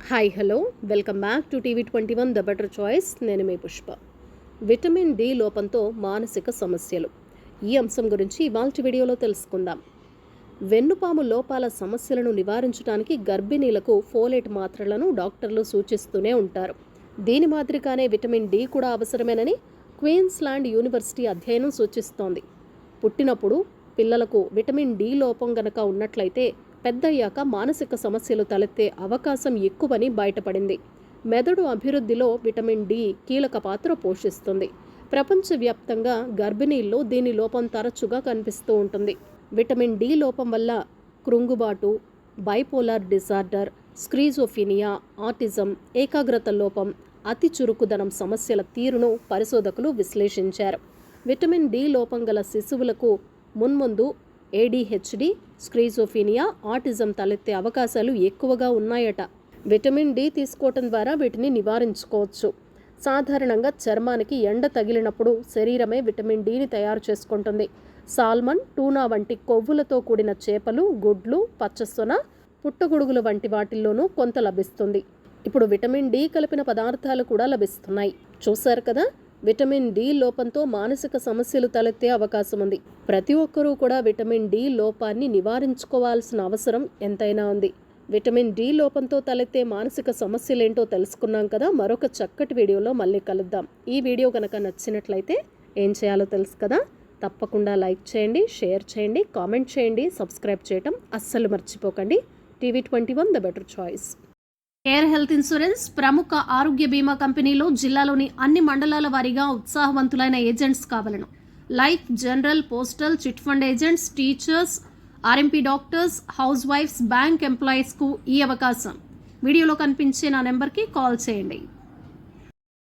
Hi hello welcome back to TV21 the better choice. నేను మీ Pushpa. Vitamin D లోపంతో మానసిక సమస్యలు, ఈ అంశం గురించి ఇవాల్టి వీడియోలో తెలుసుకుందాం. వెన్నుపాము లోపాల సమస్యలను నివారించడానికి గర్భిణీలకు ఫోలేట్ మాత్రలను డాక్టర్లు సూచిస్తూనే ఉంటారు. దీని మాదిరిగానే విటమిన్ డి కూడా అవసరమేనని క్వీన్స్లాండ్ యూనివర్సిటీ అధ్యయనం సూచిస్తోంది. పుట్టినప్పుడు పిల్లలకు విటమిన్ డి లోపం గనక ఉన్నట్లయితే పెద్దయ్యాక మానసిక సమస్యలు తలెత్తే అవకాశం ఎక్కువని బయటపడింది. మెదడు అభివృద్ధిలో విటమిన్ డి కీలక పాత్ర పోషిస్తుంది. ప్రపంచవ్యాప్తంగా గర్భిణీల్లో దీని లోపం తరచుగా కనిపిస్తూ ఉంటుంది. విటమిన్ డి లోపం వల్ల కృంగుబాటు, బైపోలార్ డిజార్డర్, స్క్రీజోఫీనియా, ఆటిజం, ఏకాగ్రత లోపం, అతి చురుకుదనం సమస్యల తీరును పరిశోధకులు విశ్లేషించారు. విటమిన్ డి లోపం గల శిశువులకు మున్ముందు ADHD, స్క్రీజోఫీనియా, ఆటిజం తలెత్తే అవకాశాలు ఎక్కువగా ఉన్నాయట. విటమిన్ డి తీసుకోవటం ద్వారా వీటిని నివారించుకోవచ్చు. సాధారణంగా చర్మానికి ఎండ తగిలినప్పుడు శరీరమే విటమిన్ డిని తయారు చేసుకుంటుంది. సాల్మన్, టూనా వంటి కొవ్వులతో కూడిన చేపలు, గుడ్లు, పచ్చసొన, పుట్టగొడుగుల వంటి వాటిల్లోనూ కొంత లభిస్తుంది. ఇప్పుడు విటమిన్ డి కలిపిన పదార్థాలు కూడా లభిస్తున్నాయి. చూశారు కదా, విటమిన్ డి లోపంతో మానసిక సమస్యలు తలెత్తే అవకాశం ఉంది. ప్రతి ఒక్కరూ కూడా విటమిన్ డి లోపాన్ని నివారించుకోవాల్సిన అవసరం ఎంతైనా ఉంది. విటమిన్ డి లోపంతో తలెత్తే మానసిక సమస్యలేంటో తెలుసుకున్నాం కదా. మరొక చక్కటి వీడియోలో మళ్ళీ కలుద్దాం. ఈ వీడియో కనుక నచ్చినట్లయితే ఏం చేయాలో తెలుసు కదా. తప్పకుండా లైక్ చేయండి, షేర్ చేయండి, కామెంట్ చేయండి, సబ్స్క్రైబ్ చేయటం అస్సలు మర్చిపోకండి. TV21 the better choice. Air health insurance ప్రముఖ ఆరోగ్య బీమా కంపెనీలో జిల్లాలోని అన్ని మండలాల వారీగా ఉత్సాహవంతులైన ఏజెంట్స్ కావాలను. Life, general, postal, chit fund agents, teachers, RMP doctors, house wives, bank ఎంప్లాయీస్కు ఈ అవకాశం. వీడియోలో కనిపించే నా నెంబర్కి కాల్ చేయండి.